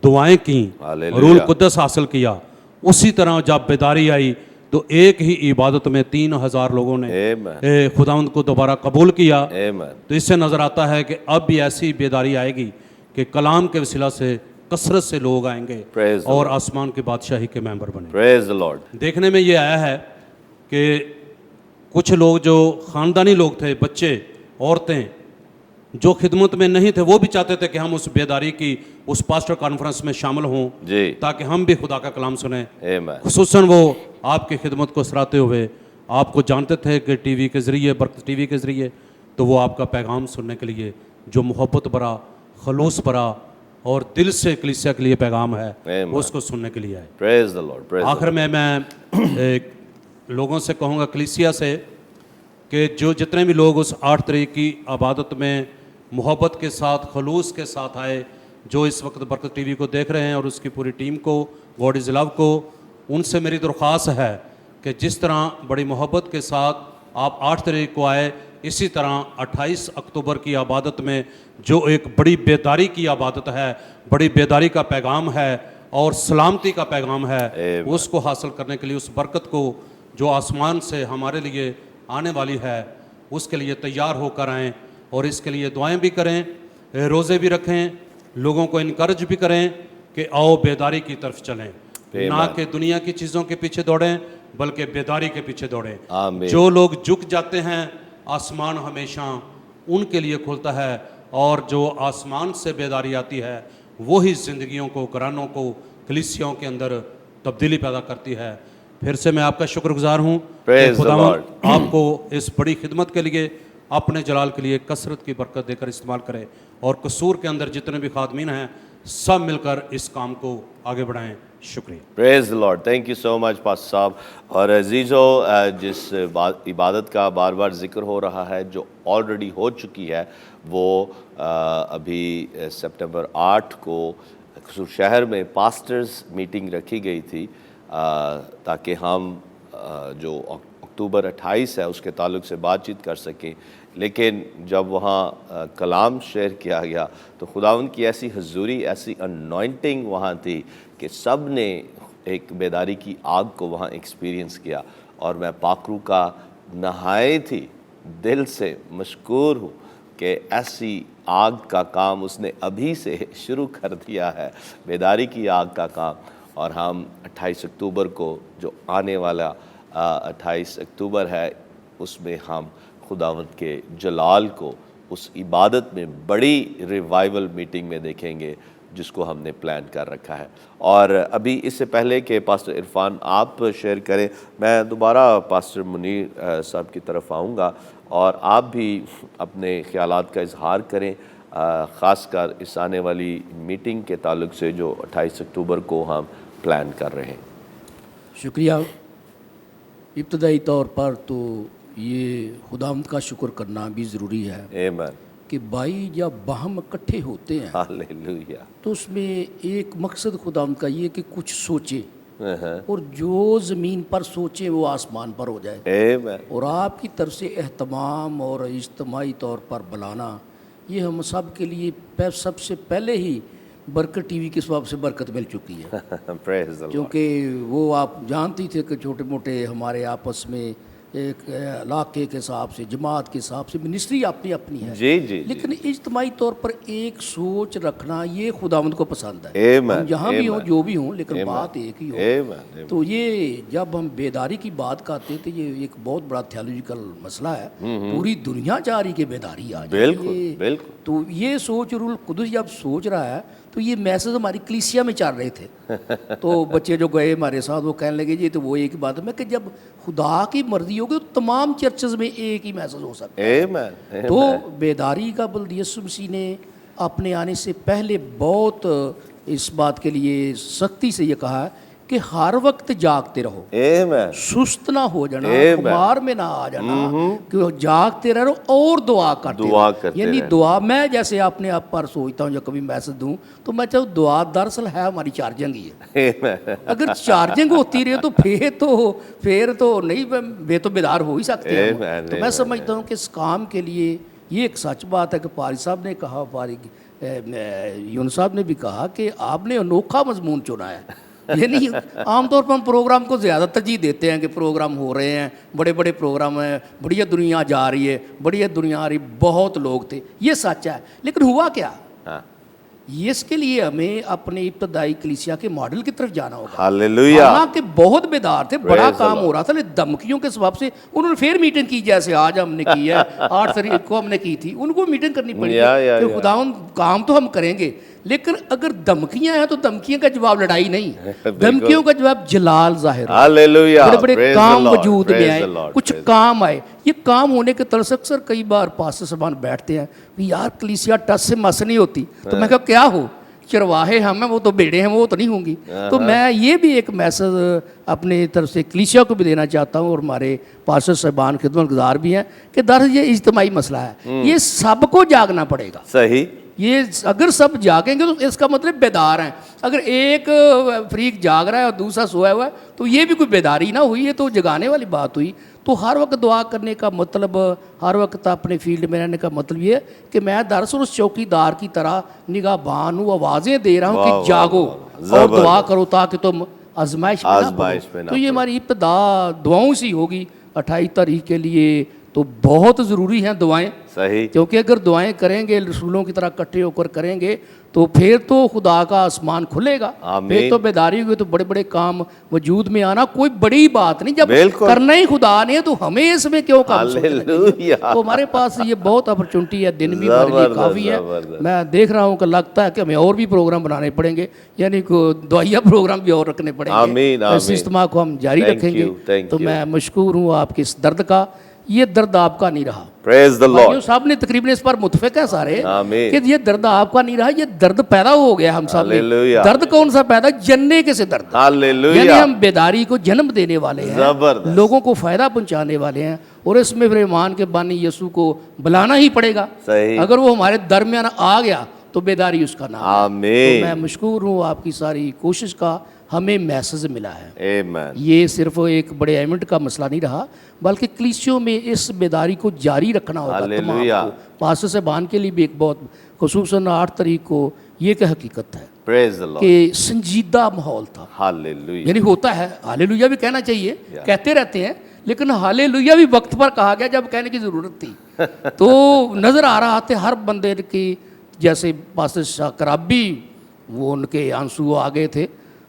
دعائیں کیں، Hallelujah. روح القدس حاصل کیا، اسی طرح جب بیداری آئی تو ایک ہی عبادت میں 3000 لوگوں نے Amen. خداوند کو دوبارہ قبول کیا۔ Amen. تو اس سے نظر آتا ہے کہ اب بھی ایسی بیداری آئے گی کہ کلام کے وسیلہ سے کثرت سے لوگ آئیں گے Praise the اور آسمان کی بادشاہی کے ممبر بنیں گے۔ Praise the Lord. دیکھنے میں یہ آیا ہے کہ کچھ لوگ جو خاندانی لوگ تھے، بچے، عورتیں جو خدمت میں نہیں تھے، وہ بھی چاہتے تھے کہ ہم اس بیداری کی اس پاسٹر کانفرنس میں شامل ہوں جی. تاکہ ہم بھی خدا کا کلام سنیں۔ Amen. خصوصاً وہ آپ کی خدمت کو سراہتے ہوئے آپ کو جانتے تھے کہ ٹی وی کے ذریعے، برکت ٹی وی کے ذریعے، تو وہ آپ کا پیغام سننے کے لیے جو محبت بھرا، خلوص بھرا اور دل سے کلیسیا کے لیے پیغام ہے، Amen. وہ اس کو سننے کے لیے آئے۔ Praise the Lord. Praise the آخر میں لوگوں سے کہوں گا کلیسیا سے کہ جو جتنے بھی لوگ اس 8 تاریخ کی عبادت میں محبت کے ساتھ، خلوص کے ساتھ آئے، جو اس وقت برکت ٹی وی کو دیکھ رہے ہیں اور اس کی پوری ٹیم کو، گاڈ از لو کو، ان سے میری درخواست ہے کہ جس طرح بڑی محبت کے ساتھ آپ 8 تاریخ کو آئے، اسی طرح 28 اکتوبر کی عبادت میں جو ایک بڑی بیداری کی عبادت ہے، بڑی بیداری کا پیغام ہے اور سلامتی کا پیغام ہے، Amen. اس کو حاصل کرنے کے لیے، اس برکت کو جو آسمان سے ہمارے لیے آنے والی ہے، اس کے لیے تیار ہو کر آئیں اور اس کے لیے دعائیں بھی کریں، روزے بھی رکھیں، لوگوں کو انکرج بھی کریں کہ آؤ بیداری کی طرف چلیں، نہ کہ دنیا کی چیزوں کے پیچھے دوڑیں بلکہ بیداری کے پیچھے دوڑیں۔ آمین. جو لوگ جھک جاتے ہیں، آسمان ہمیشہ ان کے لیے کھلتا ہے، اور جو آسمان سے بیداری آتی ہے وہی زندگیوں کو، گھرانوں کو، کلیسیوں کے اندر تبدیلی پیدا کرتی ہے۔ پھر سے میں آپ کا شکر گزار ہوں کہ Praise the خداوند Lord. آپ کو اس بڑی خدمت کے لیے، اپنے جلال کے لیے کثرت کی برکت دے کر استعمال کرے، اور قصور کے اندر جتنے بھی خادمین ہیں سب مل کر اس کام کو آگے بڑھائیں۔ شکریہ۔ Praise the Lord. Thank you so much pastor صاحب۔ اور عزیزو، جس عبادت کا بار بار ذکر ہو رہا ہے جو آلریڈی ہو چکی ہے، وہ ابھی سپٹمبر 8 کو قصور شہر میں پاسٹرز میٹنگ رکھی گئی تھی تاکہ ہم جو اکتوبر 28 ہے اس کے تعلق سے بات چیت کر سکیں، لیکن جب وہاں کلام شیئر کیا گیا تو خداوند کی ایسی حضوری، ایسی انوائنٹنگ وہاں تھی کہ سب نے ایک بیداری کی آگ کو وہاں ایکسپیرینس کیا، اور میں پاکرو کا نہایت ہی دل سے مشکور ہوں کہ ایسی آگ کا کام اس نے ابھی سے شروع کر دیا ہے، بیداری کی آگ کا کام، اور ہم 28 اکتوبر کو جو آنے والا 28 اکتوبر ہے اس میں ہم خداوند کے جلال کو اس عبادت میں بڑی ریوائول میٹنگ میں دیکھیں گے جس کو ہم نے پلان کر رکھا ہے. اور ابھی اس سے پہلے کہ پاسٹر عرفان آپ شیئر کریں، میں دوبارہ پاسٹر منیر صاحب کی طرف آؤں گا اور آپ بھی اپنے خیالات کا اظہار کریں، خاص کر اس آنے والی میٹنگ کے تعلق سے جو 28 اکتوبر کو ہم پلان کر رہے ہیں. شکریہ. ابتدائی طور پر تو یہ خداوند کا شکر کرنا بھی ضروری ہے آمین. کہ بھائی جب باہم اکٹھے ہوتے ہیں ہاللیلویا. تو اس میں ایک مقصد خداوند کا یہ کہ کچھ سوچے، اور جو زمین پر سوچے وہ آسمان پر ہو جائے. آمین. اور آپ کی طرف سے اہتمام اور اجتماعی طور پر بلانا یہ ہم سب کے لیے سب سے پہلے ہی برکت ٹی وی کے سبب سے برکت مل چکی ہے. Praise the Lord. کیونکہ وہ آپ جانتی تھے کہ چھوٹے موٹے ہمارے آپس میں ایک علاقے کے حساب سے، جماعت کے حساب سے منسٹری اپنی اپنی ہے، جی جی. لیکن اجتماعی طور پر ایک سوچ رکھنا یہ خداوند کو پسند ہے. Amen. ہم جہاں بھی ہوں جو بھی ہوں لیکن بات ایک ہی ہو. Amen. تو یہ جب ہم بیداری کی بات کرتے ہیں تو یہ ایک بہت بڑا تھیولوجیکل مسئلہ ہے. پوری دنیا چاہ رہی کہ بیداری آ جائے. بالکل بالکل. تو یہ سوچ روح القدس جب سوچ رہا ہے تو یہ میسج ہماری کلیسیا میں چل رہے تھے. تو بچے جو گئے ہمارے ساتھ وہ کہنے لگے جی تو وہ ایک بات ہے کہ جب خدا کی مرضی ہوگی تو تمام چرچز میں ایک ہی میسج ہو سکتا ہے. Amen. تو بیداری کا بلد یسوع مسیح نے اپنے آنے سے پہلے بہت اس بات کے لیے سختی سے یہ کہا ہے کہ ہر وقت جاگتے رہو، Amen. سست نہ ہو جانا، خمار میں نہ آ جانا، کہ جاگتے رہو اور دعا کرتے رہو. یعنی دعا میں جیسے اپنے آپ پر سوچتا ہوں جب کبھی میسج دوں تو میں چاہوں دعا دراصل ہے ہماری چارجنگ ہی ہے. اگر چارجنگ ہوتی رہے تو پھر تو نہیں بے تو بیدار ہو ہی سکتے ہیں. تو میں سمجھتا ہوں کہ اس کام کے لیے یہ ایک سچ بات ہے کہ پاری صاحب نے کہا، یونس صاحب نے بھی کہا کہ آپ نے انوکھا مضمون چنا ہے. یعنی عام طور پر ہم پروگرام کو زیادہ ترجیح دیتے ہیں کہ پروگرام ہو رہے ہیں، بڑے بڑے پروگرام ہیں، بڑی دنیا جا رہی ہے، بڑی دنیا آ رہی، بہت لوگ تھے، یہ سچ ہے. لیکن ہوا کیا؟ اس کے لیے ہمیں اپنے ابتدائی کلیسیا کے ماڈل کی طرف جانا ہوگا. ہاللیلویا. حالانکہ بہت بیدار تھے، بڑا کام ہو رہا تھا، لیکن دھمکیوں کے سبب سے انہوں نے پھر میٹنگ کی جیسے آج ہم نے کی ہے. 8 تاریخ کو ہم نے کی تھی، ان کو میٹنگ کرنی پڑی کہ خداوند کام تو ہم کریں گے، لیکن اگر دھمکیاں ہیں تو دھمکیوں کا جواب لڑائی نہیں، دھمکیوں کا جواب جلال ظاہر. ہاللیلویا. بڑے بڑے کام وجود میں آئے، کچھ کام آئے. یہ کام ہونے کے طرز اکثر کئی بار پاسٹر صاحبان بیٹھتے ہیں یار کلیسیا ٹس سے مس نہیں ہوتی. تو میں کہا کیا ہو، چرواہے ہم ہیں، وہ تو بیڑے ہیں، وہ تو نہیں ہوں گی. تو میں یہ بھی ایک میسج اپنے طرف سے کلیسیا کو بھی دینا چاہتا ہوں، اور ہمارے پاسٹر صاحبان خدمت گزار بھی ہیں کہ دراصل یہ اجتماعی مسئلہ ہے، یہ سب کو جاگنا پڑے گا. صحیح. یہ اگر سب جاگیں گے تو اس کا مطلب بیدار ہیں. اگر ایک فریق جاگ رہا ہے اور دوسرا سویا ہوا ہے تو یہ بھی کوئی بیداری نہ ہوئی، یہ تو جگانے والی بات ہوئی. تو ہر وقت دعا کرنے کا مطلب، ہر وقت اپنے فیلڈ میں رہنے کا مطلب یہ ہے کہ میں دراصل اس چوکی دار کی طرح نگاہ بان ہوں، آوازیں دے رہا ہوں کہ جاگو اور دعا کرو تاکہ تم آزمائش میں نہ پڑو. تو یہ ہماری ابتدا دعاؤں سے ہوگی 28 تاریخ کے لیے. تو بہت ضروری ہیں دعائیں. صحیح. کیونکہ اگر دعائیں کریں گے، رسولوں کی طرح اکٹھے ہو کر کریں گے تو پھر تو خدا کا آسمان کھلے گا. پھر تو بیداری ہوگی تو بڑے بڑے کام وجود میں آنا کوئی بڑی بات نہیں. جب کرنا ہی خدا نے تو ہمیں اس میں کیوں کام سوچنا؟ تو ہمارے پاس یہ بہت اپرچونٹی ہے، دن بھی ہمارے لیے کافی ہے. میں دیکھ رہا ہوں کہ لگتا ہے کہ ہمیں اور بھی پروگرام بنانے پڑیں گے، یعنی دعائیہ پروگرام بھی اور رکھنے پڑیں گے. اس اجتماع کو ہم جاری رکھیں گے. تو میں مشکور ہوں آپ کے اس درد کا. یہ درد آپ کا نہیں رہا. Praise the Lord. صاحب نے تقریباً اس پر متفق ہے سارے کہ یہ درد آپ کا نہیں رہا، یہ درد پیدا ہو گیا ہم سب میں. درد کون سا پیدا؟ جننے کے سے درد. یعنی ہم بیداری کو جنم دینے والے ہیں، لوگوں کو فائدہ پہنچانے والے ہیں، اور اس میں پھر ایمان کے بانی یسوع کو بلانا ہی پڑے گا. اگر وہ ہمارے درمیان آ گیا تو بیداری اس کا نام ہے. تو میں مشکور ہوں آپ کی ساری کوشش کا. ہمیں میسج ملا ہے. یہ صرف ایک بڑے ایونٹ کا مسئلہ نہیں رہا، بلکہ کلیسیوں میں اس بیداری کو جاری رکھنا ہوگا تمام کو. پاسٹر صاحبان کے لیے بھی ایک بہت خصوصاً 8 تاریخ کو یہ ایک حقیقت ہے کہ سنجیدہ ماحول تھا. یعنی ہوتا ہے، ہاللیلویا بھی کہنا چاہیے، کہتے رہتے ہیں، لیکن ہاللیلویا بھی وقت پر کہا گیا جب کہنے کی ضرورت تھی. تو نظر آ رہا تھا ہر بندے کی، جیسے پاسٹر شاہ کرابی وہ ان کے آنسو آ گئے تھے.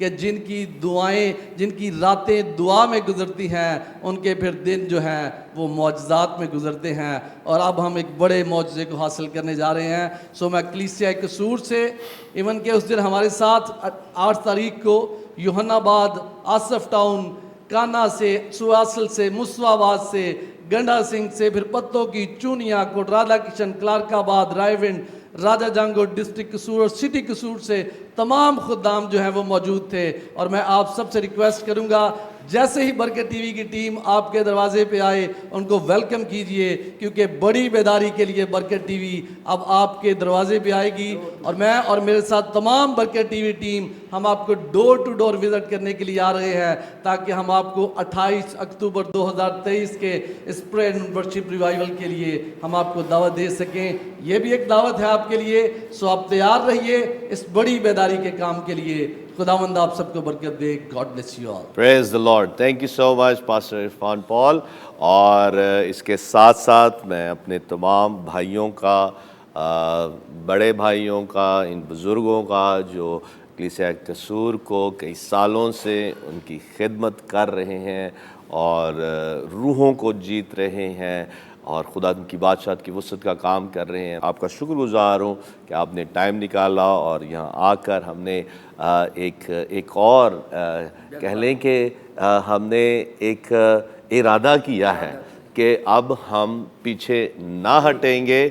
کہ جن کی دعائیں، جن کی راتیں دعا میں گزرتی ہیں، ان کے پھر دن جو ہیں وہ معجزات میں گزرتے ہیں، اور اب ہم ایک بڑے معجزے کو حاصل کرنے جا رہے ہیں۔ سو میں کلیسیا قصور سے، ایون کہ اس دن ہمارے ساتھ 8 تاریخ کو یوحنا آباد، آصف ٹاؤن، کانا سے، سواسل سے، مسواباد سے، گنڈا سنگھ سے، پھر پتوں کی چونیا، کوٹ رادھا کشن، کلارک آباد، رائے ونڈ، راجہ جانگو ڈسٹرکٹ قصور اور سٹی قصور سے تمام خدام جو ہیں وہ موجود تھے۔ اور میں آپ سب سے ریکویسٹ کروں گا، جیسے ہی برکت ٹی وی کی ٹیم آپ کے دروازے پہ آئے ان کو ویلکم کیجئے، کیونکہ بڑی بیداری کے لیے برکت ٹی وی اب آپ کے دروازے پہ آئے گی، اور میں اور میرے ساتھ تمام برکت ٹی وی ٹیم ہم آپ کو ڈور ٹو ڈور وزٹ کرنے کے لیے آ رہے ہیں، تاکہ ہم آپ کو 28 اکتوبر 2023 کے اس پریئر اینڈ ورشپ ریوائیول کے لیے ہم آپ کو دعوت دے سکیں۔ یہ بھی ایک دعوت ہے آپ کے لیے، سو آپ تیار رہیے اس بڑی بیداری کے کام کے لیے۔ خداوند آپ سب کو برکت دے۔ God bless you all. Praise the Lord. Thank you so much pastor Irfan Paul. اور اس کے ساتھ ساتھ میں اپنے تمام بھائیوں کا، بڑے بھائیوں کا، ان بزرگوں کا جو کلیسیا قصور کو کئی سالوں سے ان کی خدمت کر رہے ہیں اور روحوں کو جیت رہے ہیں اور خدا ان کی بادشاہت کی وسعت کا کام کر رہے ہیں، آپ کا شکر گزار ہوں کہ آپ نے ٹائم نکالا اور یہاں آ کر ہم نے ایک اور کہہ لیں کہ ہم نے ایک ارادہ کیا ہے کہ اب ہم پیچھے نہ ہٹیں گے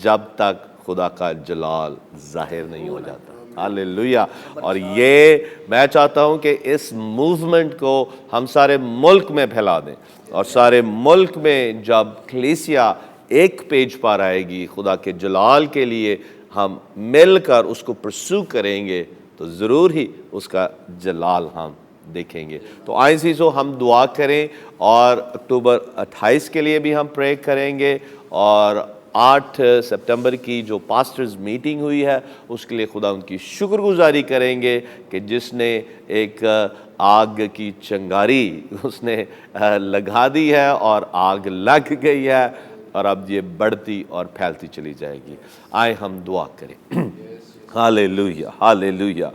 جب تک خدا کا جلال ظاہر نہیں ہو جاتا۔ ہاللیلویہ۔ اور یہ میں چاہتا ہوں کہ اس موومنٹ کو ہم سارے ملک میں پھیلا دیں، اور سارے ملک میں جب کلیسیا ایک پیج پر آئے گی خدا کے جلال کے لیے، ہم مل کر اس کو پرسو کریں گے تو ضرور ہی اس کا جلال ہم دیکھیں گے۔ تو آئیں سو ہم دعا کریں، اور اکتوبر 28 کے لیے بھی ہم پرے کریں گے، اور 8 سپتمبر کی جو پاسٹرز میٹنگ ہوئی ہے اس کے لیے خدا ان کی شکر گزاری کریں گے کہ جس نے ایک آگ کی چنگاری اس نے لگا دی ہے اور آگ لگ گئی ہے، اور اب یہ بڑھتی اور پھیلتی چلی جائے گی۔ آئیں ہم دعا کریں۔ ہاللیلویہ، ہاللیلویہ۔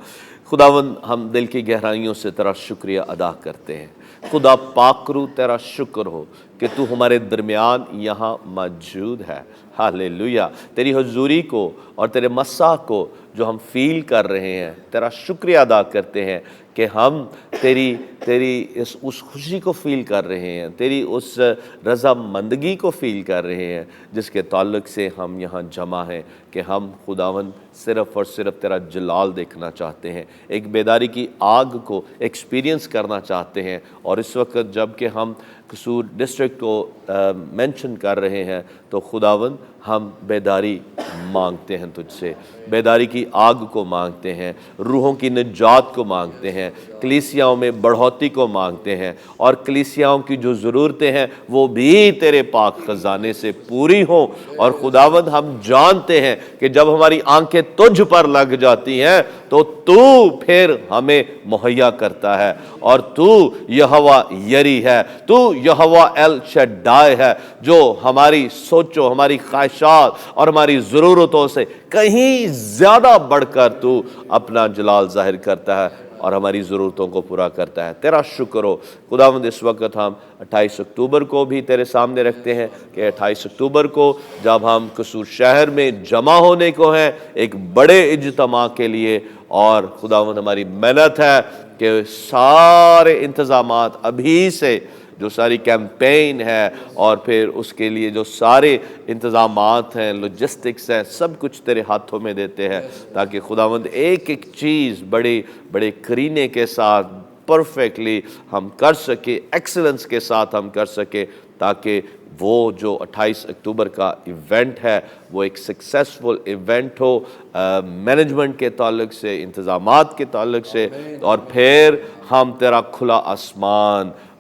خداوند ہم دل کی گہرائیوں سے تیرا شکریہ ادا کرتے ہیں۔ خدا پاک رو تیرا شکر ہو کہ تو ہمارے درمیان یہاں موجود ہے۔ ہاللیلویہ۔ تیری حضوری کو اور تیرے مسا کو جو ہم فیل کر رہے ہیں، تیرا شکریہ ادا کرتے ہیں کہ ہم تیری اس خوشی کو فیل کر رہے ہیں، تیری اس رضا مندگی کو فیل کر رہے ہیں جس کے تعلق سے ہم یہاں جمع ہیں، کہ ہم خداوند صرف اور صرف تیرا جلال دیکھنا چاہتے ہیں، ایک بیداری کی آگ کو ایکسپیرینس کرنا چاہتے ہیں۔ اور اس وقت جب کہ ہم قصور ڈسٹرکٹ کو مینشن کر رہے ہیں تو خداوند ہم بیداری مانگتے ہیں تجھ سے، بیداری کی آگ کو مانگتے ہیں، روحوں کی نجات کو مانگتے ہیں، کلیسیاؤں میں بڑھوتی کو مانگتے ہیں، اور کلیسیاؤں کی جو ضرورتیں ہیں وہ بھی تیرے پاک خزانے سے پوری ہوں۔ اور خداوند ہم جانتے ہیں کہ جب ہماری آنکھیں تجھ پر لگ جاتی ہیں تو پھر ہمیں مہیا کرتا ہے، اور یہوہ یری ہے، یہوہ ایل شڈائے ہے، جو ہماری سوچوں، ہماری خواہشات اور ہماری ضرورتوں سے کہیں زیادہ بڑھ کر اپنا جلال ظاہر کرتا ہے اور ہماری ضرورتوں کو پورا کرتا ہے۔ تیرا شکر ہو خداوند۔ اس وقت ہم 28 اکتوبر کو بھی تیرے سامنے رکھتے ہیں کہ 28 اکتوبر کو جب ہم قصور شہر میں جمع ہونے کو ہیں ایک بڑے اجتماع کے لیے، اور خداوند ہماری محنت ہے کہ سارے انتظامات ابھی سے، جو ساری کیمپین ہے اور پھر اس کے لیے جو سارے انتظامات ہیں، لوجسٹکس ہیں، سب کچھ تیرے ہاتھوں میں دیتے ہیں، تاکہ خداوند ایک ایک چیز بڑے کرینے کے ساتھ پرفیکٹلی ہم کر سکے، ایکسلنس کے ساتھ ہم کر سکے، تاکہ وہ جو 28 اکتوبر کا ایونٹ ہے وہ ایک سکسیسفل ایونٹ ہو، مینجمنٹ کے تعلق سے، انتظامات کے تعلق سے، اور پھر ہم تیرا کھلا آسمان